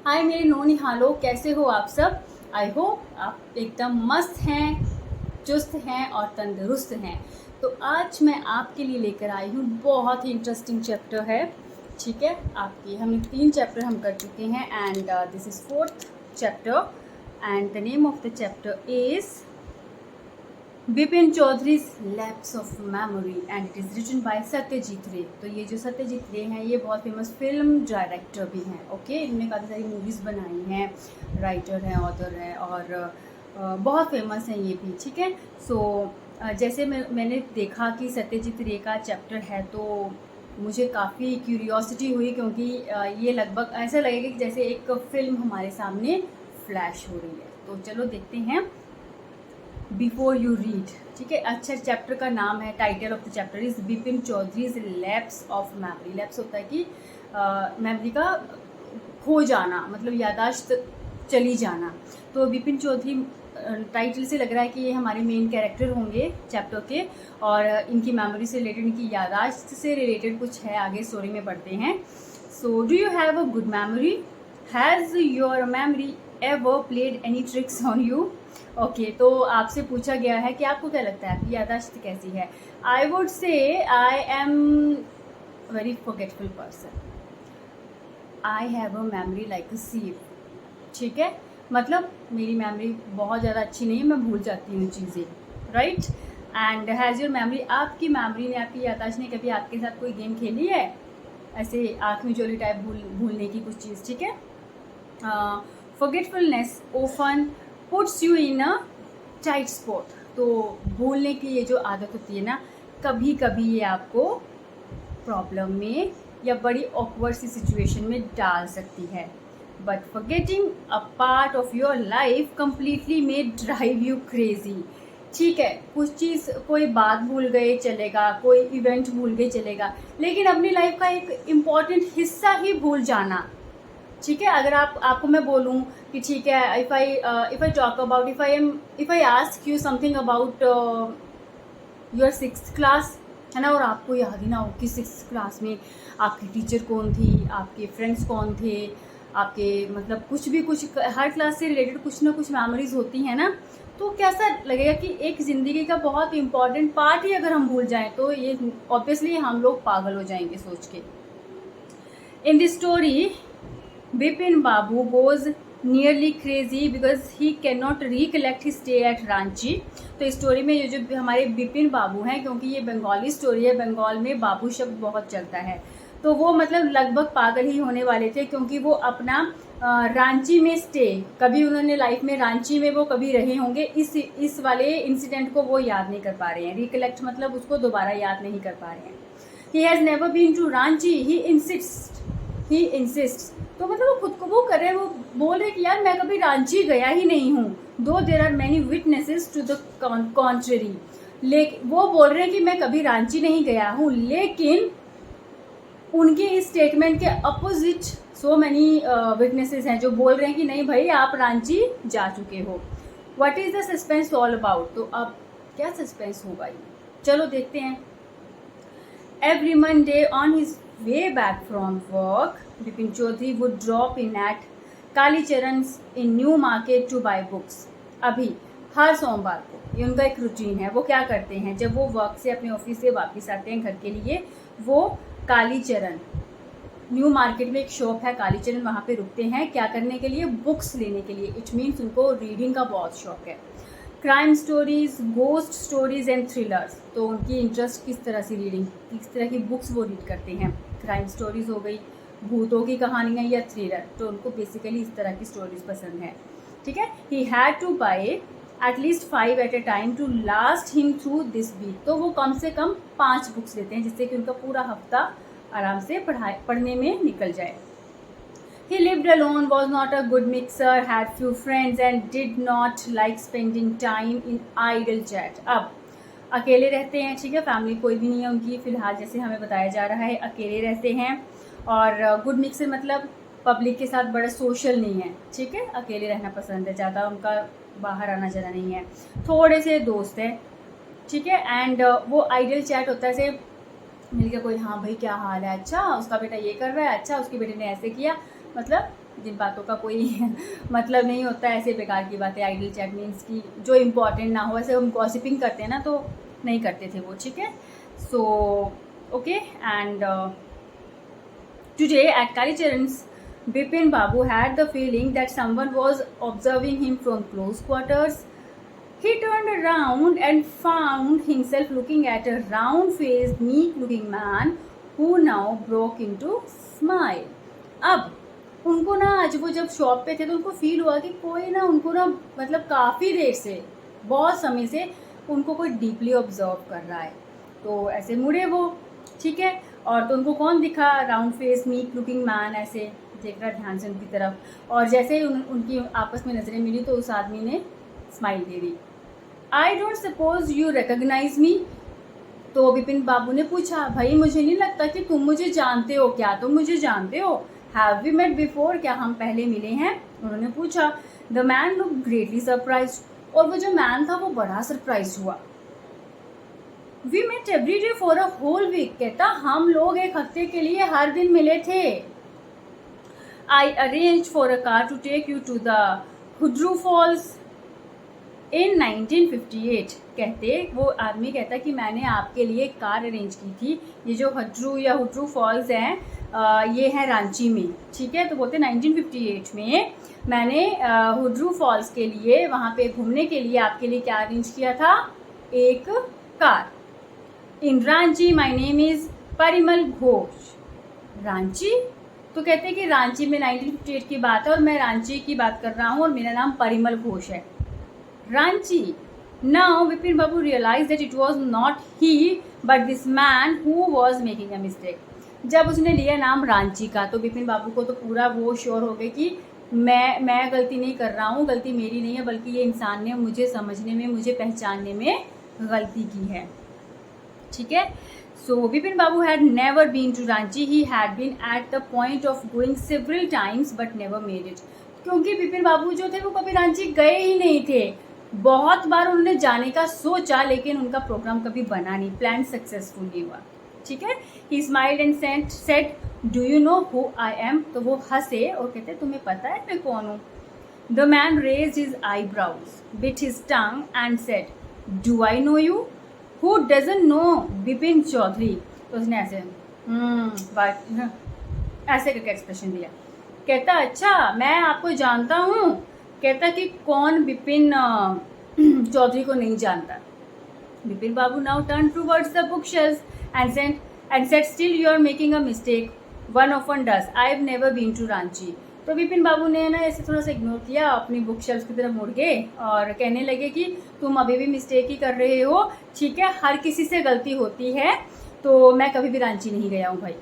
हाय मेरे नौनिहालों, कैसे हो आप सब। आई होप आप एकदम मस्त हैं, चुस्त हैं और तंदुरुस्त हैं। तो आज मैं आपके लिए लेकर आई हूँ, बहुत ही इंटरेस्टिंग चैप्टर है। ठीक है, आपकी हमने 3 चैप्टर हम कर चुके हैं and this is 4th chapter and the name of the chapter is Bipin Chaudhuri's lapse of memory and it is written by Satyajit Ray. तो ये जो सत्यजीत रे हैं ये बहुत फेमस फिल्म डायरेक्टर भी हैं। ओके, इन्होंने काफ़ी सारी मूवीज़ बनाई हैं, राइटर हैं, ऑथर हैं और बहुत फेमस हैं ये भी। ठीक है, सो जैसे मैंने देखा कि सत्यजीत रे का चैप्टर है तो मुझे काफ़ी क्यूरियोसिटी हुई, क्योंकि ये लगभग ऐसा लगेगा कि जैसे एक फ़िल्म हमारे सामने फ्लैश हो रही है। तो चलो देखते हैं बिफोर यू रीड। ठीक है, अच्छा चैप्टर का नाम है, title of the chapter is Bipin Chaudhuri's lapse of memory. Lapse होता है कि मेमोरी का खो जाना, मतलब यादाश्त चली जाना। तो बिपिन चौधरी टाइटल से लग रहा है कि ये हमारे मेन कैरेक्टर होंगे चैप्टर के, और इनकी मेमोरी से रिलेटेड, इनकी यादाश्त से रिलेटेड कुछ है, आगे स्टोरी में पढ़ते हैं। So do you have a good memory? Has your memory ever played any tricks on you? Okay, तो आपसे पूछा गया है कि आपको क्या लगता है, आपकी यादाश्त कैसी है। I would say I am very forgetful person. I have a memory like अ सीप। ठीक है, मतलब मेरी मेमोरी बहुत ज़्यादा अच्छी नहीं है, मैं भूल जाती हूँ चीज़ें, right. And has your memory, आपकी मेमोरी ने, आपकी यादाश्त ने कभी आपके साथ कोई गेम खेली है, ऐसे आँख मिचोली टाइप भूलने की कुछ चीज़। ठीक है, forgetfulness often puts you in a tight spot. तो भूलने की ये जो आदत होती है ना, कभी कभी ये आपको प्रॉब्लम में या बड़ी ऑकवर्ड सी सिचुएशन में डाल सकती है। But forgetting a part of your life completely may drive you crazy. ठीक है, कुछ चीज़, कोई बात भूल गए चलेगा, कोई इवेंट भूल गए चलेगा, लेकिन अपनी लाइफ का एक इम्पॉर्टेंट हिस्सा ही भूल जाना। ठीक है, अगर आपको मैं बोलूँ कि ठीक है, if I talk about, if I ask you something about your 6th class, है ना, और आपको याद ही ना हो कि 6th क्लास में आपकी टीचर कौन थी, आपके फ्रेंड्स कौन थे, आपके मतलब कुछ भी, कुछ हर क्लास से रिलेटेड कुछ ना कुछ मेमोरीज होती हैं ना, तो कैसा लगेगा कि एक ज़िंदगी का बहुत इंपॉर्टेंट पार्ट ही अगर हम भूल जाएं तो ये ऑब्वियसली हम लोग पागल हो जाएंगे सोच के। In this story Bipin Babu goes nearly crazy because he cannot recollect his stay at Ranchi। तो इस स्टोरी में ये जो हमारे बिपिन बाबू हैं, क्योंकि ये बंगाली स्टोरी है, बंगाल में बाबू शब्द बहुत चलता है, तो वो मतलब लगभग पागल ही होने वाले थे, क्योंकि वो अपना रांची में स्टे, कभी उन्होंने लाइफ में रांची में वो कभी रहे होंगे, इस वाले इंसिडेंट को वो याद नहीं कर पा रहे हैं। रिकलेक्ट मतलब उसको दोबारा याद नहीं कर पा रहे हैं। He has never been to Ranchi, he insist. तो मतलब वो खुद को वो कर रहे हैं, वो बोल रहे हैं कि यार मैं कभी रांची गया ही नहीं हूँ, though there are many witnesses to the contrary. लेकिन वो बोल रहे हैं कि मैं कभी रांची नहीं गया हूँ, लेकिन उनके इस स्टेटमेंट के अपोजिट सो मैनी विटनेसेस हैं जो बोल रहे हैं कि नहीं भाई आप रांची जा चुके हो। What is the suspense all about? तो अब क्या सस्पेंस होगा ये, चलो देखते हैं। Every Monday on his way back from work, Bipin Chaudhary would drop in at Kalicharan's in New Market to buy books। अभी हर सोमवार को ये उनका एक रूटीन है। वो क्या करते हैं, जब वो वर्क से, अपने ऑफिस से वापस आते हैं घर के लिए, वो कालीचरण, न्यू मार्केट में एक शॉप है कालीचरण, वहाँ पे रुकते हैं। क्या करने के लिए? बुक्स लेने के लिए। इट मीन्स उनको रीडिंग का बहुत शौक है। Crime stories, ghost stories and thrillers. तो उनकी इंटरेस्ट किस तरह से रीडिंग, किस तरह की बुक्स वो रीड करते हैं। क्राइम स्टोरीज हो गई, भूतों की कहानियाँ या थ्रिलर, तो उनको बेसिकली इस तरह की स्टोरीज पसंद है। ठीक है, he had to buy at least 5 at a time to last him through this week. तो वो कम से कम 5 बुक्स लेते हैं, जिससे कि उनका पूरा हफ्ता आराम से पढ़ने में निकल जाए। He lived alone, was not a good mixer, had few friends and did not like spending time in idle chat। अब अकेले रहते हैं, ठीक है, फैमिली कोई भी नहीं है उनकी फ़िलहाल, जैसे हमें बताया जा रहा है, अकेले रहते हैं। और गुड मिक्सर मतलब पब्लिक के साथ बड़ा सोशल नहीं है, ठीक है, अकेले रहना पसंद है, ज़्यादा उनका बाहर आना जाना नहीं है, थोड़े से दोस्त हैं, ठीक है। एंड वो आइडल चैट होता है, जैसे मिल के कोई, हाँ भाई क्या हाल है, अच्छा उसका बेटा ये कर रहा है, अच्छा उसके बेटे ने ऐसे किया, मतलब जिन बातों का कोई मतलब नहीं होता, ऐसे बेकार की बातें, आइडल चैट मीन्स की जो इम्पोर्टेंट ना हो, ऐसे हम गॉसिपिंग करते हैं ना, तो नहीं करते थे वो, ठीक है। So okay, and today at Kalicharan's, Bipin Babu had the feeling that someone was observing him from close quarters. He turned around and found himself looking at a round-faced, meek-looking man who now broke into smile. अब उनको ना आज वो जब shop पे थे तो उनको फील हुआ कि कोई ना उनको ना मतलब काफ़ी देर से, बहुत समय से उनको कोई डीपली ऑब्जर्व कर रहा है। तो ऐसे मुड़े वो, ठीक है, और तो उनको कौन दिखा, round face meek looking man, ऐसे देख रहा ध्यान से उनकी तरफ, और जैसे ही उनकी आपस में नज़रें मिली तो उस आदमी ने स्माइल दे दी। I don't suppose you recognise me. तो विपिन बाबू ने पूछा, भाई मुझे नहीं लगता कि तुम मुझे जानते हो, क्या तुम मुझे जानते हो? हैव वी मेट बिफोर, क्या हम पहले मिले हैं? उन्होंने पूछा। The man look greatly surprise, और वो जो मैन था वो बड़ा सरप्राइज हुआ। We met every day for a whole week, कहता हम लोग एक हफ्ते के लिए हर दिन मिले थे। I arrange for a car to take you to the Hundru Falls in 1958, कहते वो आदमी कहता कि मैंने आपके लिए एक कार अरेंज की थी। ये जो हुड्रू या हुड्रू फॉल्स हैं, ये है रांची में, ठीक है। तो बोलते 1958 में मैंने हुड्रू फॉल्स के लिए, वहाँ पे घूमने के लिए आपके लिए क्या अरेंज किया था, एक car. In Ranchi my name is Parimal Ghosh. Ranchi, तो कहते हैं कि रांची में 1958 की बात है और मैं रांची की बात कर रहा हूँ और मेरा नाम परिमल घोष है। Ranchi. Now Vipin babu realise that it was not he but this man who was making a mistake. जब उसने लिया नाम रांची का तो विपिन बाबू को तो पूरा वो श्योर हो गया कि मैं गलती नहीं कर रहा हूँ, गलती मेरी नहीं है, बल्कि ये इंसान ने मुझे समझने में, मुझे पहचानने में गलती की है, ठीक है। So Vipin Babu had never been to Ranchi, he had been at the point of going several times but never made it. क्योंकि विपिन बाबू जो थे वो कभी रांची गए ही नहीं थे। बहुत बार उन्होंने जाने का सोचा लेकिन उनका प्रोग्राम कभी बना नहीं, प्लान सक्सेसफुल नहीं हुआ, ठीक है। ही smiled and said do you know who I am. तो वो हंसे और कहते तुम्हें पता है मैं कौन हूँ। The man raised his eyebrows, bit his tongue and said do I know you. Who doesn't know Bipin Chaudhuri. तो उसने ऐसे ऐसे करके एक्सप्रेशन दिया। कहता अच्छा मैं आपको जानता हूँ। कहता कि कौन बिपिन चौधरी को नहीं जानता। Bipin Babu now turn towards the book shelf and said still you are making a mistake, one often does, I have never been to Ranchi. तो विपिन बाबू ने ना ऐसे थोड़ा सा इग्नोर किया, अपनी बुक शेल्फ की तरफ मुड़ गए और कहने लगे कि तुम अभी भी मिस्टेक ही कर रहे हो, ठीक है, हर किसी से गलती होती है, तो मैं कभी भी रांची नहीं गया हूँ भाई।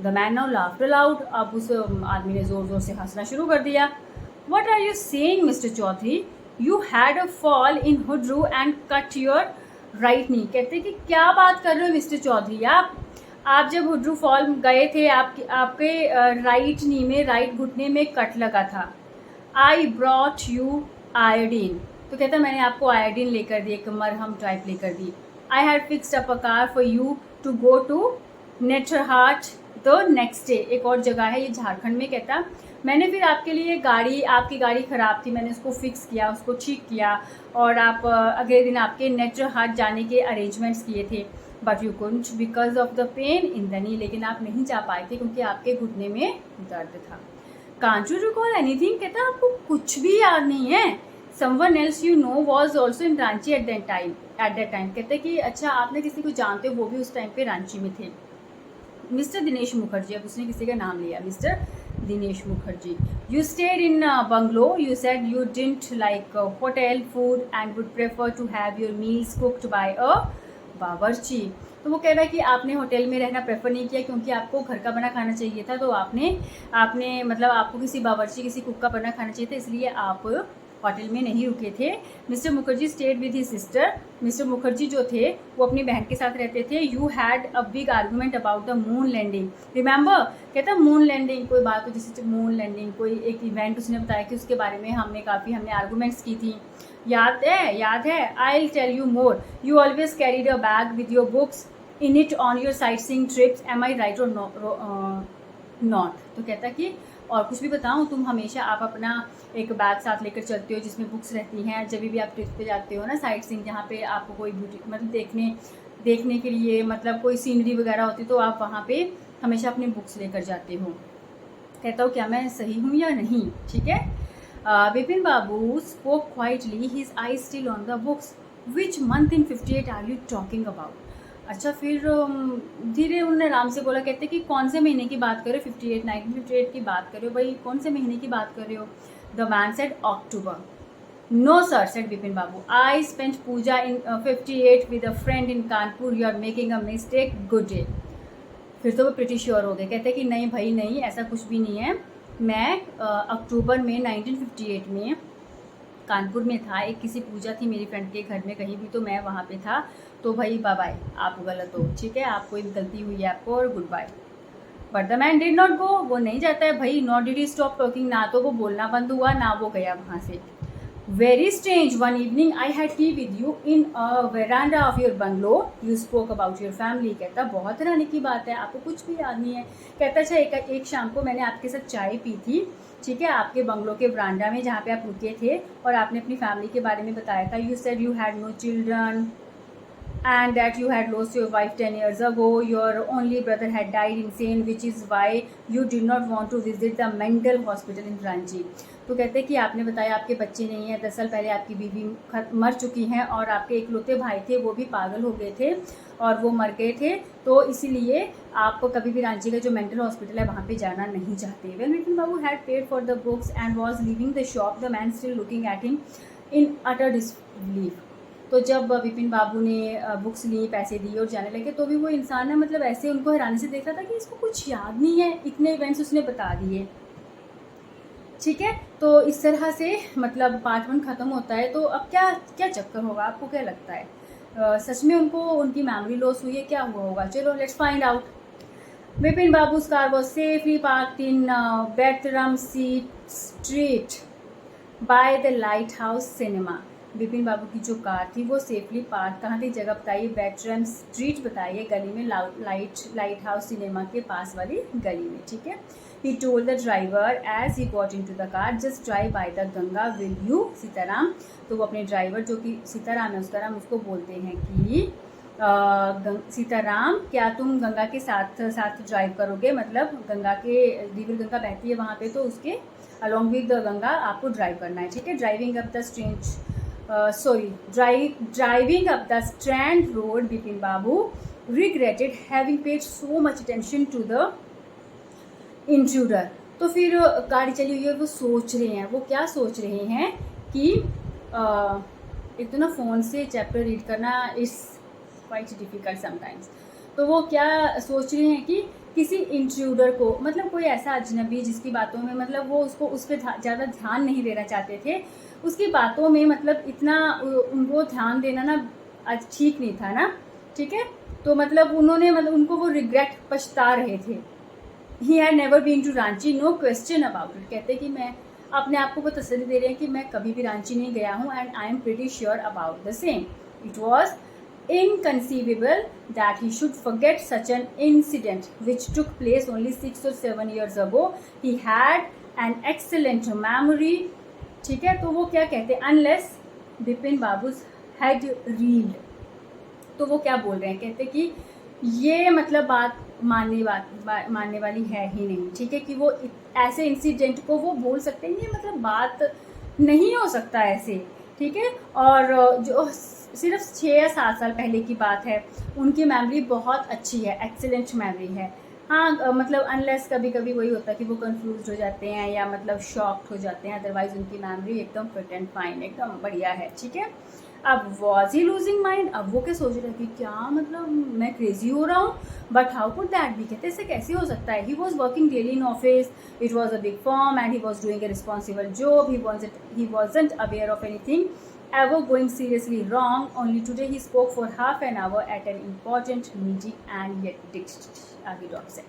The man now laughed allowed. अब उस आदमी ने ज़ोर ज़ोर से हंसना शुरू कर दिया। What are you saying mister Chaudhuri, you had a fall in Hundru and cut your right knee. कहते कि क्या बात कर रहे हो मिस्टर चौधरी, आप जब हुड्रू फॉल गए थे आपके राइट नी में, राइट घुटने में कट लगा था। I brought you iodine. तो कहता मैंने आपको आयोडीन लेकर दी, एक मरहम टाइप लेकर दी। I had fixed up a car for you to go to Netarhat the next day. एक और जगह है ये झारखंड में। कहता मैंने फिर आपके लिए आपकी गाड़ी ख़राब थी, मैंने उसको फिक्स किया, उसको ठीक किया और आप अगले दिन आपके नेटरहाट जाने के अरेंजमेंट्स किए थे। But you couldn't because of the pain in the knee. लेकिन आप नहीं जा पाए थे क्योंकि आपके घुटने में दर्द था। Can't you recall anything. कहता आपको कुछ भी याद नहीं है। Someone else you know was also in Ranchi at that time. कहते कि अच्छा आपने किसी को जानते हो, वो भी उस टाइम पे रांची में थे। मिस्टर दिनेश मुखर्जी, अब उसने किसी का नाम लिया, mister Dinesh Mukherjee. You stayed in bungalow, you said you didn't like hotel food and would prefer to have your meals cooked by a bawarchi. तो वो कह रहा है कि आपने होटल में रहना प्रेफर नहीं किया क्योंकि आपको घर का बना खाना चाहिए था, तो आपने मतलब आपको किसी बावर्ची, किसी कुक का बना खाना चाहिए था, इसलिए आप होटल में नहीं रुके थे। Mister Mukherjee stayed with his sister. Mister Mukherjee जो थे वो अपनी बहन के साथ रहते थे। You had a big argument about the moon landing, remember. कहता मून लैंडिंग कोई बात हो, जैसे मून लैंडिंग कोई एक इवेंट उसने बताया कि उसके बारे में हमने आर्गूमेंट्स की थी। याद है। I will tell you more. You always carried a bag with your books in it on your sightseeing trips, am I right or not. तो कहता कि और कुछ भी बताऊँ, तुम हमेशा आप अपना एक बैग साथ लेकर चलते हो जिसमें बुक्स रहती हैं। जब भी आप ट्रिप पे जाते हो ना, साइट सीइंग, जहाँ पे आपको कोई ब्यूटी मतलब देखने के लिए मतलब कोई सीनरी वगैरह होती है, तो आप वहाँ पे हमेशा अपनी बुक्स लेकर जाते हो। कहता हूँ क्या मैं सही हूँ या नहीं, ठीक है। Vipin Babu spoke quietly, his eye still on the books. Which month in 58 are you talking about? अच्छा, फिर धीरे उन्होंने आराम से बोला, कहते कि कौन से महीने की बात कर रहे हो? 58, 1958 की बात कर रहे हो भाई, कौन से महीने की बात कर रहे हो? The man said October. No sir, said Vipin babu, I spent Puja in 58 with a friend in Kanpur, you are making a mistake, good day. फिर तो वो प्रिटी श्योर हो गए, कहते कि नहीं भाई नहीं, ऐसा कुछ भी नहीं है। मैं अक्टूबर में 1958 में कानपुर में था, एक किसी पूजा थी मेरी फ्रेंड के घर में कहीं भी, तो मैं वहाँ पे था। तो भाई बाय बाय, आप गलत हो, ठीक है, आपको एक गलती हुई है आपको, और goodbye. But the man did not go, वो नहीं जाता है भाई। Not did he stop talking, ना तो वो बोलना बंद हुआ ना वो गया वहाँ से। Very strange, one evening I had T with you in a veranda of your bungalow, you spoke about your family. कहता बहुत हैरानी की बात है, आपको कुछ भी याद नहीं है। कहता अच्छा, एक शाम को मैंने आपके साथ चाय पी थी, ठीक है, आपके बंगलो के वरांडा में जहाँ पे आप रुके थे, और आपने अपनी फैमिली के बारे में बताया था। You said you had no children and that you had lost your wife 10 years ago, your only brother had died insane, which is why you did not want to visit the mental hospital in Ranchi। तो कहते हैं कि आपने बताया आपके बच्चे नहीं हैं, 10 साल पहले आपकी बीवी मर चुकी हैं, और आपके इकलौते भाई थे वो भी पागल हो गए थे और वो मर गए थे, तो इसीलिए आप कभी भी रांची का जो मेंटल हॉस्पिटल है वहाँ पे जाना नहीं चाहते। When Vipin Babu had paid for the books and was leaving the shop, the man still looking at him in utter disbelief. तो जब विपिन बाबू ने बुक्स ली, पैसे दिए और जाने लगे, तो भी वो इंसान है मतलब ऐसे उनको हैरानी से देख रहा था कि इसको कुछ याद नहीं है, इतने इवेंट्स उसने बता दिए, ठीक है। तो इस तरह से मतलब पार्ट 1 ख़त्म होता है। तो अब क्या क्या चक्कर होगा, आपको क्या लगता है? सच में उनको उनकी मेमोरी लॉस हुई है, क्या हुआ होगा? चलो लेट्स फाइंड आउट। विपिन बाबू's car was safely parked in Bertramsea Street by the Lighthouse Cinema। Vipin Babu की जो कार थी वो सेफली पार्क कहाँ थी, जगह बताइए, बैटरम स्ट्रीट बताइए, गली में, लाइट हाउस सिनेमा के पास वाली गली में, ठीक है। He told the driver as he got into the car, just drive by the Ganga, will you Sitaram. तो वो अपने ड्राइवर जो कि सीताराम है उसका नाम, उसको बोलते हैं कि सीताराम, क्या तुम गंगा के साथ साथ ड्राइव करोगे? मतलब गंगा के, रिवर गंगा बहती है वहाँ पे, तो उसके अलॉन्ग विद गंगा आपको ड्राइव करना है, ठीक है। Driving up the driving up the Strand Road, Bipin Babu regretted having paid so much attention to the intruder। तो फिर गाड़ी चली हुई है, वो सोच रहे हैं, वो क्या सोच रहे हैं कि एक तो ना फ़ोन से चैप्टर रीड करना इज़ क्वाइट डिफ़िकल्ट समटाइम्स। तो वो क्या सोच रहे हैं कि किसी इंट्रूडर को, मतलब कोई ऐसा अजनबी जिसकी बातों में मतलब वो उसको उस पर ज़्यादा ध्यान नहीं देना चाहते थे, उसकी बातों में मतलब इतना उनको ध्यान देना ना आज ठीक नहीं था ना, ठीक है। तो मतलब उन्होंने मतलब उनको वो रिग्रेट, पछता रहे थे। He had never been to Ranchi, no question about it. कहते कि मैं अपने आप को तसल्ली दे रहे हैं कि मैं कभी भी रांची नहीं गया हूँ, and I am pretty sure about the same. It was inconceivable that he should forget such an incident which took place only 6 or 7 years ago। he had an excellent memory, ठीक है। तो वो क्या कहते हैं, unless Bipin Babu had reeled। तो वो क्या बोल रहे हैं, कहते कि ये मतलब बात मानने वाली है ही नहीं, ठीक है, कि वो ऐसे इंसिडेंट को वो बोल सकते हैं, ये मतलब बात नहीं हो सकता ऐसे, ठीक है। और जो सिर्फ 6 या 7 साल पहले की बात है, उनकी मेमोरी बहुत अच्छी है, एक्सीलेंट मेमोरी है। हाँ मतलब अनलेस कभी कभी वही होता है कि वो कंफ्यूज हो जाते हैं या मतलब शॉक्ड हो जाते हैं, अदरवाइज उनकी मेमोरी एकदम फिट एंड फाइन, एकदम बढ़िया है, ठीक है। अब वॉज ही लूजिंग माइंड, अब वो क्या सोच रहे थे, क्या मतलब मैं क्रेजी हो रहा हूँ? But how could that be, कहते ऐसे कैसे हो सकता है? He was working daily in office, it was a big firm and he was doing a responsible job, he wasn't aware of anything ever going seriously wrong। only today he spoke for half an hour at an important meeting and yet ditched आगे dot से।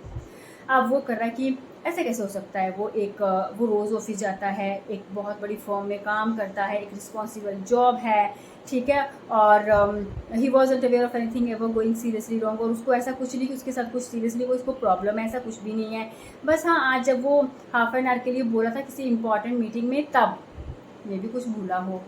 अब वो कर रहा है कि ऐसे कैसे हो सकता है, वो रोज़ ऑफिस जाता है, एक बहुत बड़ी फर्म में काम करता है, एक रिस्पॉन्सिबल जॉब है, ठीक है, और he wasn't aware of anything ever going seriously wrong, और उसको ऐसा कुछ नहीं कि उसके साथ कुछ सीरियसली कोई उसको प्रॉब्लम है, ऐसा कुछ भी नहीं है। बस हाँ, आज जब वो हाफ एन आवर के लिए बोला था किसी इंपॉर्टेंट मीटिंग में, तब मे भी कुछ भूला हो।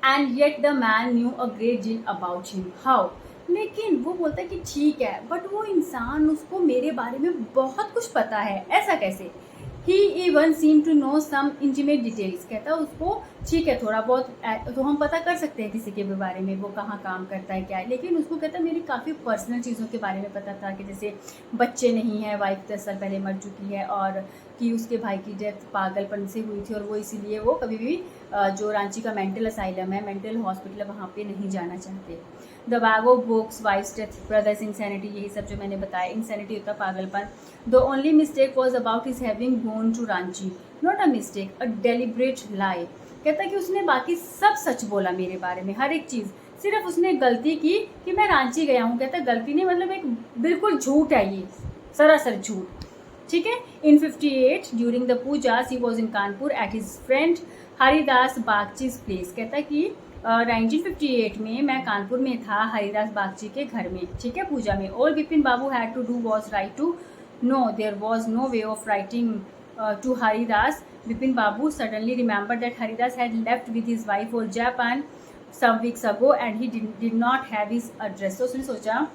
And yet the man new a great deal about him, how, लेकिन वो बोलता है कि ठीक है, बट वो इंसान, उसको मेरे बारे में बहुत कुछ पता है, ऐसा कैसे। He even seem to know some intimate details, कहता है उसको ठीक है, थोड़ा बहुत तो हम पता कर सकते हैं किसी के भी बारे में, वो कहाँ काम करता है क्या है, लेकिन उसको कहता है मेरी काफ़ी पर्सनल चीज़ों के बारे में पता था, कि जैसे बच्चे नहीं है, वाइफ 10 साल पहले मर चुकी है, और कि उसके भाई की डेथ पागलपन से हुई थी, और वो इसीलिए वो कभी भी जो रांची का मेंटल असाइलम है, मेंटल हॉस्पिटल है, वहाँ पे नहीं जाना चाहते। The bag of books, wife's death, brother's insanity, यही सब जो मैंने बताया, इंसैनिटी होता है पागलपन। The only mistake was about his having gone to Ranchi, not a mistake, a deliberate lie. कहता है कि उसने बाकी सब सच बोला मेरे बारे में, हर एक चीज़, सिर्फ उसने गलती की कि मैं रांची गया हूँ। कहता है गलती नहीं, मतलब एक बिल्कुल झूठ है ये, सरासर झूठ, ठीक है। In 58 during the puja he was in Kanpur at his friend Haridas Bagchi's place. कहता है कि 1958 में मैं कानपुर में था, हरिदास बागची के घर में, ठीक है, पूजा में। All Bipin Babu had to do was write to know there was no way of writing to Haridas. Bipin babu suddenly remembered that Haridas had left with his wife for Japan some weeks ago and he did not have his address। तो उसने सोचा,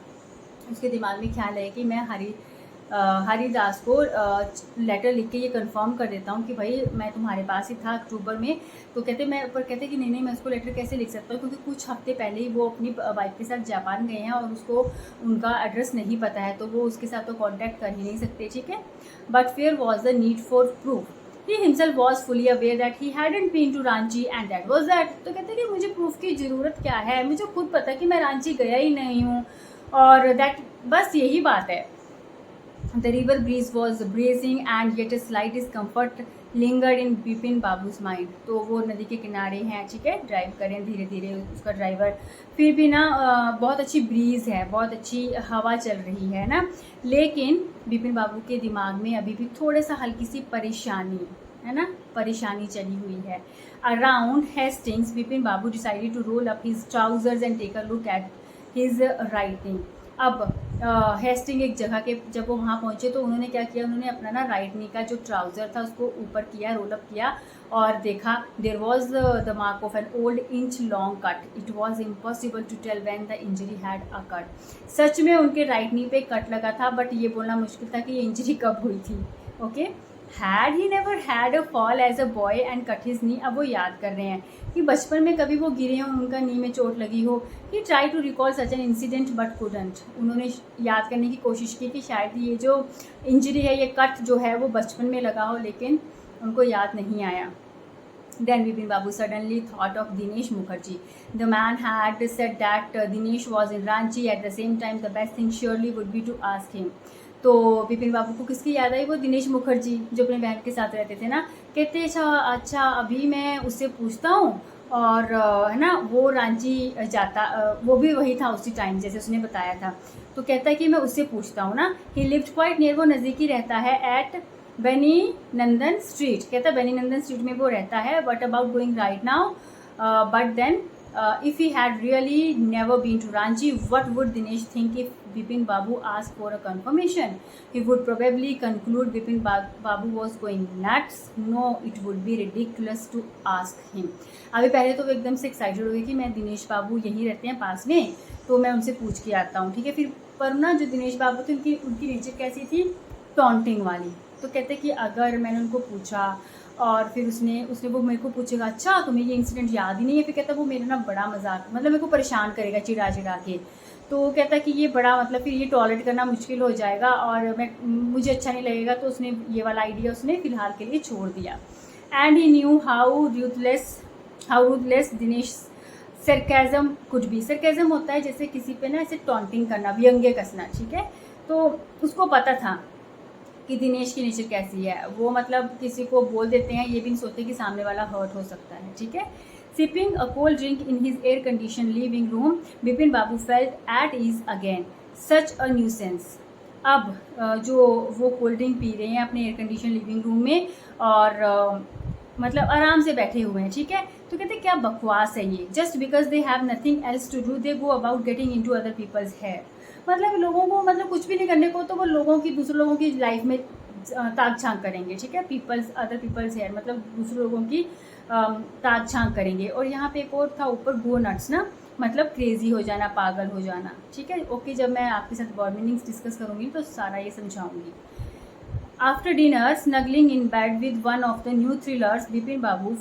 उसके दिमाग में ख्याल है कि मैं हरिदास को लेटर लिख के ये कंफर्म कर देता हूँ कि भाई मैं तुम्हारे पास ही था अक्टूबर में। तो कहते कि नहीं मैं उसको लेटर कैसे लिख सकता हूँ, क्योंकि कुछ हफ्ते पहले ही वो अपनी वाइफ के साथ जापान गए हैं और उसको उनका एड्रेस नहीं पता है, तो वो उसके साथ तो कांटेक्ट कर ही नहीं सकते, ठीक है। But where was the need for proof, he himself was fully aware that he hadn't been to Ranchi and that was that. तो कहते हैं कि मुझे प्रूफ की ज़रूरत क्या है, मुझे खुद पता कि मैं रांची गया ही नहीं हूँ, और दैट बस यही बात है। The river breeze was breezing and yet a slight discomfort lingered in Bipin बाबू's mind। तो वो नदी के किनारे हैं, ठीक है, ड्राइव करें धीरे धीरे उसका ड्राइवर, फिर भी ना बहुत अच्छी ब्रीज है, बहुत अच्छी हवा चल रही है ना, लेकिन बिपिन बाबू के दिमाग में अभी भी थोड़ा सा हल्की सी परेशानी है ना, परेशानी चली हुई है। Around Hastings Bipin babu decided to roll up his trousers and take a look at his writing. अब हेस्टिंग एक जगह के जब वो वहाँ पहुँचे तो उन्होंने क्या किया, उन्होंने अपना ना राइट नी का जो ट्राउज़र था उसको ऊपर किया, रोल अप किया, और देखा there was the mark of an old inch long cut. It was impossible to tell when the injury had occurred. सच में उनके राइट नी पे कट लगा था, बट ये बोलना मुश्किल था कि ये इंजरी कब हुई थी। Okay, had he never had a fall as a boy and cut his knee. अब वो याद कर रहे हैं कि बचपन में कभी वो गिरे हों, उनका नी में चोट लगी हो। He try to recall such an incident but couldn't. उन्होंने याद करने की कोशिश की कि शायद ये जो इंजरी है, ये कट जो है वो बचपन में लगा हो, लेकिन उनको याद नहीं आया। Then Bipin Babu suddenly thought of Dinesh Mukherjee. The man had said that Dinesh was in Ranchi at the same time. The best thing surely would be to ask him. तो बिपिन बाबू को किसकी याद आई, वो दिनेश मुखर्जी जो अपने बहन के साथ रहते थे ना। कहते अच्छा अभी मैं उससे पूछता हूँ, और है ना वो रांची जाता, वो भी वही था उसी टाइम जैसे उसने बताया था। तो कहता है कि मैं उससे पूछता हूँ ना। ही लिव्ड क्वाइट नियर, वो नज़दीकी रहता है, एट बेनी नंदन स्ट्रीट। कहता है बेनी नंदन स्ट्रीट में वो रहता है। But about going right now, but then if he had really never been to Ranchi, what would Dinesh think if Bipin Babu asked for a confirmation? He would probably conclude Bipin Babu was going nuts. No, it would be ridiculous to ask him. अभी पहले तो वो एकदम से excited हो गई कि मैं दिनेश बाबू यहीं रहते हैं पास में, तो मैं उनसे पूछ के आता हूँ, ठीक है। फिर पर ना जो दिनेश बाबू थे उनकी नेचर कैसी थी, टॉन्टिंग वाली। तो कहते कि अगर मैंने उनको पूछा और फिर उसने वो मेरे को पूछेगा अच्छा तुम्हें ये इंसिडेंट याद ही नहीं है, फिर कहता वो मेरा ना बड़ा मजाक, मतलब मेरे को परेशान करेगा चिढ़ा के। तो कहता कि ये बड़ा मतलब फिर ये टॉलरेट करना मुश्किल हो जाएगा और मुझे अच्छा नहीं लगेगा। तो उसने ये वाला आइडिया उसने फिलहाल के लिए छोड़ दिया। And he knew how ruthless Dinesh sarcasm could be. Sarcasm होता है जैसे किसी पे ना ऐसे टॉन्टिंग करना, व्यंग्य कसना, ठीक है। तो उसको पता था कि दिनेश की नेचर कैसी है, वो मतलब किसी को बोल देते हैं, ये भी नहीं सोचते कि सामने वाला हर्ट हो सकता है, ठीक है। Sipping a cold drink in his air condition living room, Bipin babu felt at ease again, such a nuisance. अब जो वो कोल्ड ड्रिंक पी रहे हैं अपने एयर कंडीशन लिविंग रूम में और मतलब आराम से बैठे हुए हैं, ठीक है। तो कहते हैं क्या बकवास है ये, just because they have nothing else to do they go about getting into other people's hair. मतलब लोगों को मतलब कुछ भी नहीं करने को तो वो लोगों की दूसरे लोगों की लाइफ में ताक झांक करेंगे, ठीक है। पीपल्स अदर पीपल्स हेयर मतलब दूसरे लोगों की ताक झांक करेंगे। और यहाँ पे एक और था ऊपर गो नट्स ना, मतलब क्रेजी हो जाना, पागल हो जाना, ठीक है। ओके, जब मैं आपके साथ वर्ड मीनिंग्स डिस्कस करूँगी तो सारा ये समझाऊंगी। After dinner, snuggling in bed with one of the new thrillers, Bipin Babu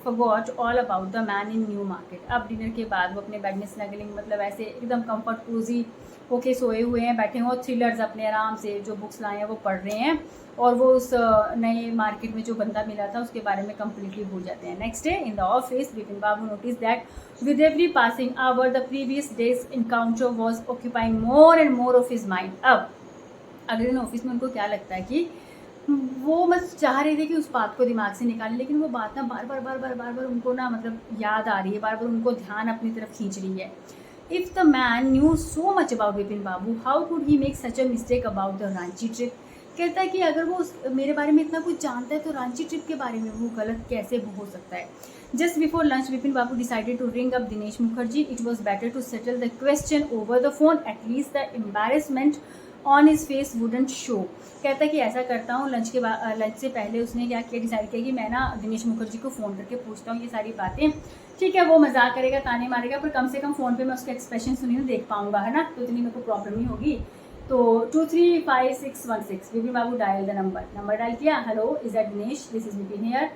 forgot all about the man in New Market। अब डिनर के बाद वो अपने बेड में स्नगलिंग मतलब ऐसे एकदम कंफर्ट कोजी होके सोए हुए हैं, बैठे हुए, और थ्रिलर्स अपने आराम से जो बुक्स लाए हैं वो पढ़ रहे हैं, और वो उस नए मार्केट में जो बंदा मिला था उसके बारे में कम्प्लीटली भूल जाते हैं। Next day in the office, Bipin Babu notice that with every passing hour the previous day's encounter was occupying more and more of his mind। अब अगले दिन ऑफिस में उनको क्या लगता है कि वो बस चाह रहे थे कि उस बात को दिमाग से निकालें, लेकिन वो बात ना बार बार उनको ना मतलब याद आ रही है, बार बार उनको ध्यान अपनी तरफ खींच रही है। If the man new so much about Vipin Babu, how could he make such a mistake about the Ranchi trip. कहता है कि अगर वो मेरे बारे में इतना कुछ जानता है तो रांची ट्रिप के बारे में वो गलत कैसे हो सकता है। Just before lunch Vipin babu decided to ring up Dinesh Mukherjee. It was better to settle the question over the phone, at least the embarrassment on his face wouldn't show. कहता है कि ऐसा करता हूँ, लंच से पहले उसने क्या किया, डिसाइड किया कि मैं ना दिनेश मुखर्जी को फ़ोन करके पूछता हूँ ये सारी बातें, ठीक है। वो मजाक करेगा, ताने मारेगा, पर कम से कम फ़ोन पे मैं उसके एक्सप्रेशन सुनी देख पाऊंगा, है ना, तो इतनी मेरे को प्रॉब्लम नहीं होगी। तो 235616 विपिन बाबू डायल द नंबर डायल किया। Hello, is that Dinesh, this is Vipin here.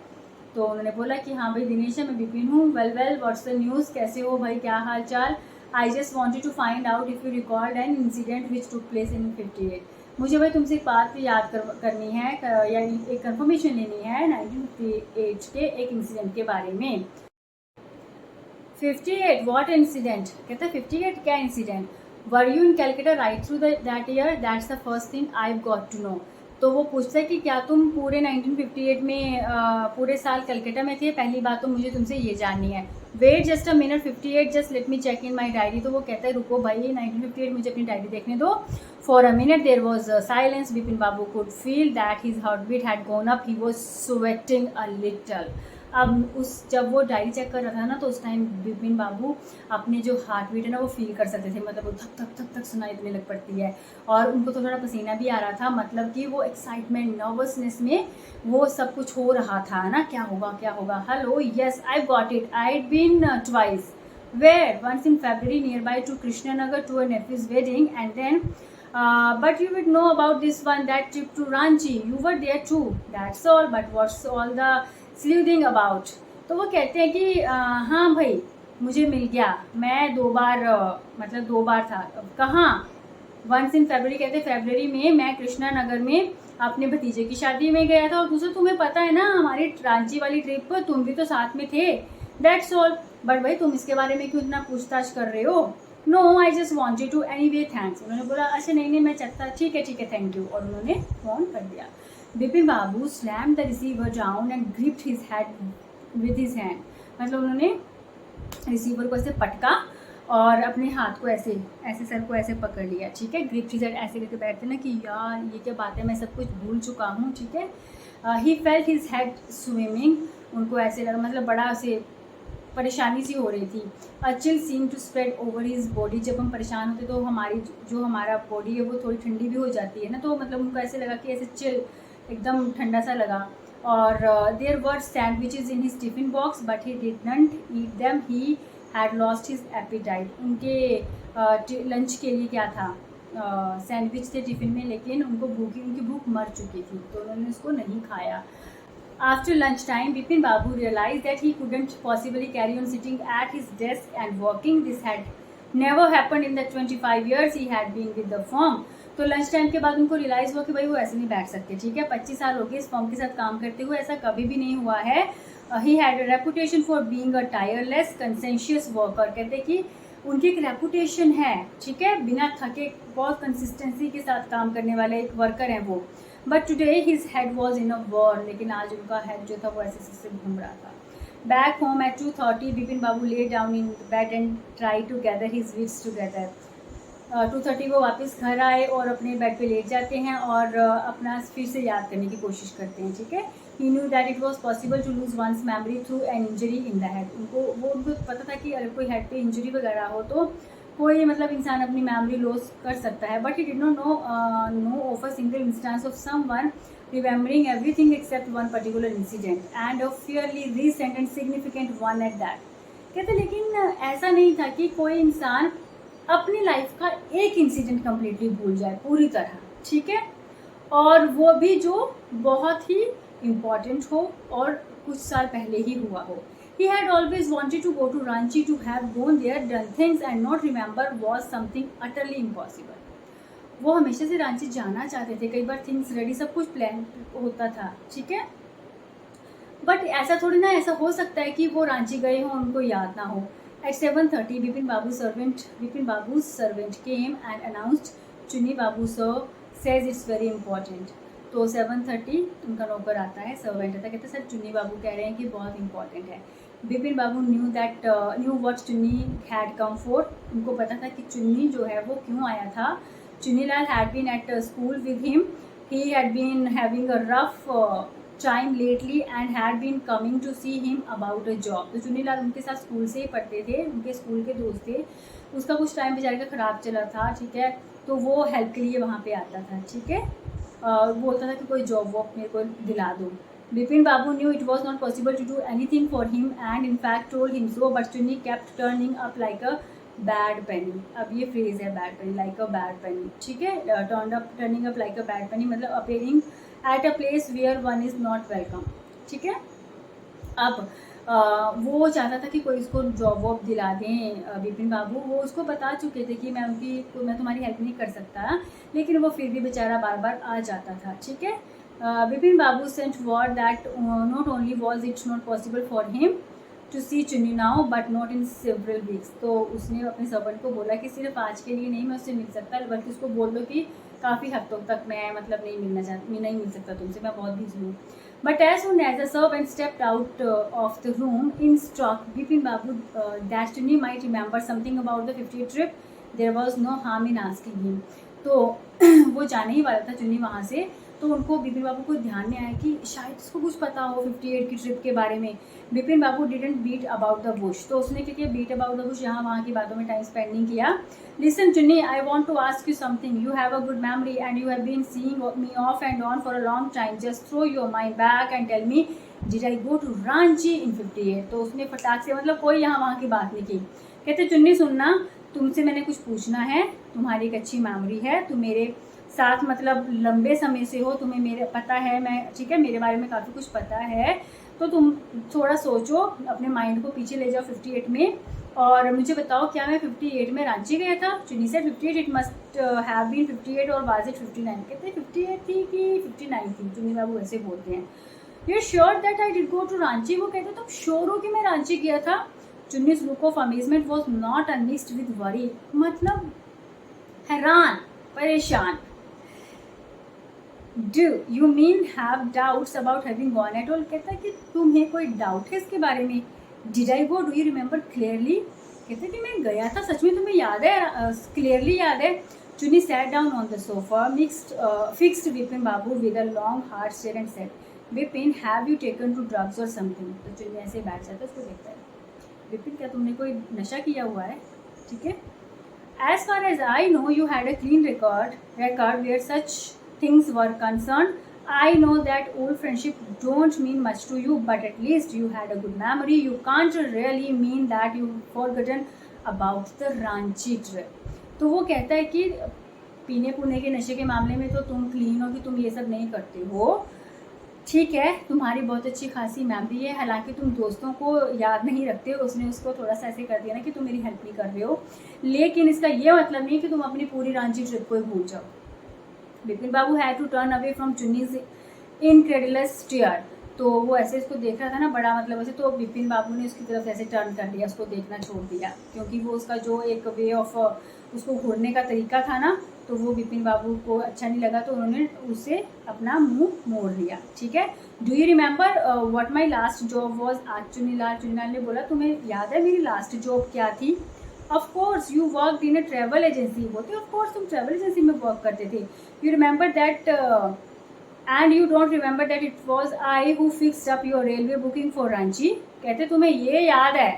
तो उन्होंने बोला कि हाँ भाई दिनेश है, मैं विपिन हूँ। वेल व्हाट्स द न्यूज़, कैसे हो भाई, क्या हाल चाल। I just wanted to find out if you record an incident which took place in 58। मुझे भाई तुमसे एक बात याद करनी है या एक कंफर्मेशन लेनी है 1958 के एक इंसिडेंट के बारे में। 58 व्हाट इंसिडेंट, कहता है 58 क्या incident. Were you in Calcutta right through that year, that's the first thing I got to know. तो वो पूछता है कि क्या तुम पूरे 1958 में पूरे साल कलकत्ता में थे, पहली बात तो मुझे तुमसे ये जाननी है। Wait just a minute 58 just let me check in my diary. तो वो कहता है रुको भाई 1958 मुझे अपनी डायरी देखने दो। For a minute there was silence. Bipin babu could feel that his heart beat had gone up, he was sweating a little. अब जब वो डायरी चेक कर रहा था ना तो उस टाइम बिपिन बाबू अपने जो हार्ट बीट है ना वो फील कर सकते थे, मतलब वो धक धक धक धक सुनाई देने लग पड़ती है, और उनको तो थोड़ा पसीना भी आ रहा था, मतलब कि वो एक्साइटमेंट नर्वसनेस में वो सब कुछ हो रहा था ना, क्या होगा। Hello, yes I got it, I been twice. Where, once in February nearby to Krishnanagar to a nephew's wedding, and then but you would know about this one, that trip to Ranchi, you were there too, that's all, but what's all the sleuthing about। तो वो कहते हैं कि हाँ भाई मुझे मिल गया, मैं 2 बार मतलब 2 बार था। कहाँ, वंस इन February, कहते फरवरी में मैं कृष्णा नगर में अपने भतीजे की शादी में गया था, और दूसरा तुम्हें पता है ना हमारी रांची वाली ट्रिप पर तुम भी तो साथ में थे, दैट्स ऑल। बट भाई तुम इसके बारे में क्यों इतना पूछताछ कर रहे हो। No I just wanted to, anyway thanks. उन्होंने बोला अच्छा नहीं मैं चाहता, ठीक है थैंक यू, और उन्होंने फ़ोन कर दिया। Bipin Babu slam the receiver down and gripped his head with his hand. मतलब उन्होंने रिसीवर को ऐसे पटका और अपने हाथ को ऐसे सर को ऐसे पकड़ लिया, ठीक है। ग्रिप हिज हेड ऐसे करके बैठते ना कि यार ये क्या बात है, मैं सब कुछ भूल चुका हूँ, ठीक है। He felt his head swimming, उनको ऐसे लगा मतलब बड़ा ऐसे परेशानी सी हो रही थी। A chill seem to spread over his body. जब हम परेशान होते तो हमारा बॉडी है वो थोड़ी ठंडी भी हो जाती है ना, तो मतलब उनको ऐसे लगा कि ऐसे चिल एकदम ठंडा सा लगा। और there were sandwiches in his tiffin box but he didn't eat them, he had lost his appetite. उनके लंच के लिए क्या था, सैंडविच थे टिफिन में, लेकिन उनकी भूख मर चुकी थी, तो उन्होंने उसको नहीं खाया। After lunchtime, Bipin Babu realized that he couldn't possibly carry on sitting at his desk and working. This had never happened in the 25 years he had been with the firm. तो लंच टाइम के बाद उनको realise हुआ कि भाई वो ऐसे नहीं बैठ सकते, ठीक है। 25 साल हो गए इस फर्म के साथ काम करते हुए, ऐसा कभी भी नहीं हुआ है। He had a reputation for being a tireless कंसेंशियस worker. कहते कि उनकी एक रेपुटेशन है, ठीक है, बिना थके बहुत कंसिस्टेंसी के साथ काम करने वाले एक वर्कर हैं वो। But today his head was in a war, लेकिन आज उनका हेड जो था वो ऐसे घूम रहा था। Back home at 2:30 Bipin babu lay down in bed and try to gather his wits together. 2:30 वो वापस घर आए और अपने बेड पे लेट जाते हैं और अपना फिर से याद करने की कोशिश करते हैं, ठीक है। He knew that it was possible to lose one's memory through an injury in the head. उनको पता था कि अगर कोई हेड पे इंजरी वगैरह हो तो कोई मतलब इंसान अपनी मेमोरी लॉस कर सकता है, but he did not know of a single instance of someone remembering everything except one particular incident and a fairly recent and significant one at that. कहते लेकिन ऐसा नहीं था कि कोई इंसान अपनी लाइफ का एक इंसिडेंट कम्प्लीटली भूल जाए पूरी तरह, ठीक है, और वो भी जो बहुत ही इम्पॉर्टेंट हो और कुछ साल पहले ही हुआ हो। He had always wanted to go to Ranchi, to have gone there, done things and not remember was something utterly impossible. वो हमेशा से रांची जाना चाहते थे, कई बार थिंग्स रेडी, सब कुछ प्लान होता था, ठीक है, बट ऐसा थोड़ी ना ऐसा हो सकता है कि वो रांची गए हों उनको याद ना हो। At 7:30 Vipin Babu's servant came and announced, Chunni Babu sir says it's very important. तो 7:30 उनका नौकर आता है, सर्वेंट आता है, कहते सर चुन्नी बाबू कह रहे हैं कि बहुत इंपॉर्टेंट है। बिपिन बाबू न्यू व्हाट चुन्नी हैड कम फॉर। उनको पता था कि चुन्नी जो है वो क्यों आया था। Chunni Lal had been at school with him, he had been having a rough time lately and had been coming to see him about a job. तो चुन्नी लाल उनके साथ स्कूल से ही पढ़ते थे, उनके स्कूल के दोस्त थे। उसका कुछ टाइम बेचारे का ख़राब चला था, ठीक है, तो वो हेल्प के लिए वहाँ पे आता था, ठीक है, बोलता था कि कोई जॉब वॉब मेरे को दिला दो। Bipin Babu knew it was not possible to do anything for him and in fact told him so, but Chunni kept turning up like a bad penny. अब ये फ्रेज है bad penny, like a bad penny, ठीक है, turning up like a bad penny मतलब appearing at a place where one is not welcome, ठीक है। अब वो चाहता था कि कोई इसको जॉब वॉब दिला दें। बिपिन बाबू वो उसको बता चुके थे कि मैं तुम्हारी हेल्प नहीं कर सकता, लेकिन वो फिर भी बेचारा बार बार आ जाता था, ठीक है। Bipin Babu sent word that not only was it's not possible for him to see Chunni now but not in several weeks. तो उसने अपने सर्वेंट को बोला कि सिर्फ आज के लिए नहीं मैं उससे मिल सकता, बल्कि उसको बोल दो कि काफ़ी हफ्तों तक मैं मतलब नहीं मिल सकता तुमसे, मैं बहुत बिजी हूँ। But as soon as the servant stepped out of the room, in struck Bipin Babu that Chunni might remember something about the 50th trip. There was no harm in asking him. तो वो जाने ही वाला था चुन्नी वहाँ से, तो उनको बिपिन बाबू को ध्यान में आया कि शायद उसको कुछ पता हो 58 की ट्रिप के बारे में। Bipin Babu didn't beat about the bush, तो उसने क्या किया, बीट अबाउट द बुश, यहाँ वहाँ की बातों में टाइम स्पेंड नहीं किया। Listen Chunni, I want to ask you something, you have a good memory and you have been seeing me off and on for a long time, just throw your mind back and tell me did I go to Ranchi in 58। तो उसने फटाक से मतलब कोई यहाँ वहाँ की बात नहीं की। कहते चुन्नी सुनना, तुमसे मैंने कुछ पूछना है, तुम्हारी एक अच्छी मेमोरी है, तुम मेरे साथ मतलब लंबे समय से हो, तुम्हें मेरे पता है, मैं ठीक है, मेरे बारे में काफ़ी कुछ पता है, तो तुम थोड़ा सोचो, अपने माइंड को पीछे ले जाओ 58 में और मुझे बताओ क्या मैं 58 में रांची गया था। चुन्नी से 58 इट मस्ट हैव बीन 58 और वाज इट 59। कहते हैं 58 थी कि 59 थी, चुन्नी बाबू ऐसे बोलते हैं। You sure that I did go to Ranchi, वो कहते तुम श्योर हो कि मैं रांची गया था। Chunni's look of amazement was not unmixed with worry, मतलब हैरान परेशान। Do you mean have doubts about having gone at all, कहता है कि तुम्हें कोई डाउट है इसके बारे में। Did I go, do you remember clearly, कहते कि मैं गया था सच में, तुम्हें याद है, क्लियरली याद है। Chunni sat down on the sofa fixed Vipin babu with a long hard stare and said, Vipin have you taken to drugs or something. तो चुन्नी ऐसे बैठ जाता है, उसको देखता है, विपिन क्या तुमने कोई नशा किया हुआ है, ठीक है। As far as I know, you had a clean record where such things were concerned. I know that old friendship don't mean much to you, but at least you had a good memory. You can't really mean that you've forgotten about the Ranchi trip. तो वो कहता है कि पीने पुने के नशे के मामले में तो तुम क्लीन हो कि तुम ये सब नहीं करते हो, ठीक है, तुम्हारी बहुत अच्छी खासी मेमोरी है, हालांकि तुम दोस्तों को याद नहीं रखते। उसने उसको थोड़ा सा ऐसे कर दिया ना कि तुम मेरी हेल्प नहीं कर रहे हो, लेकिन इसका ये मतलब नहीं कि तुम अपनी पूरी रांची ट्रिप को ही भूल जाओ। बिपिन बाबू had to turn away from Chunni's incredulous stare, तो वो ऐसे इसको देख रहा था ना बड़ा मतलब ऐसे, तो बिपिन बाबू ने उसकी तरफ ऐसे टर्न कर दिया, उसको देखना छोड़ दिया, क्योंकि वो उसका जो एक वे ऑफ उसको घूरने का तरीका था ना, तो वो बिपिन बाबू को अच्छा नहीं लगा, तो उन्होंने उससे अपना मुंह मोड़ लिया, ठीक है। Do you remember what my last job was, आज चुन्नीलाल ने बोला तुम्हें याद है मेरी लास्ट जॉब क्या थी। Of course you work in a travel agency. बोलते ऑफ कोर्स तुम ट्रैवल एजेंसी में वर्क करते थे। You remember that and you don't remember that it was I who fixed up your railway booking for Ranchi. कहते तुम्हें ये याद है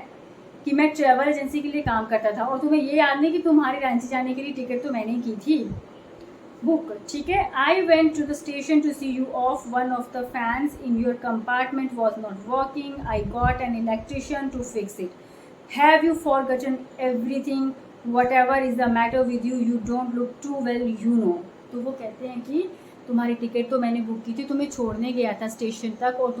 कि मैं ट्रैवल एजेंसी के लिए काम करता था और तुम्हें ये याद नहीं कि तुम्हारी रांची जाने के लिए टिकट तो मैंने की थी बुक। ठीक है। I went to the station to see you off, one of the fans in your compartment was not working, I got an electrician to fix it. Have you forgotten everything, whatever is the matter with you, you don't look too well, you know. तो वो कहते हैं कि तुम्हारी ticket तो मैंने book की थी, तुम्हें छोड़ने गया था स्टेशन तक और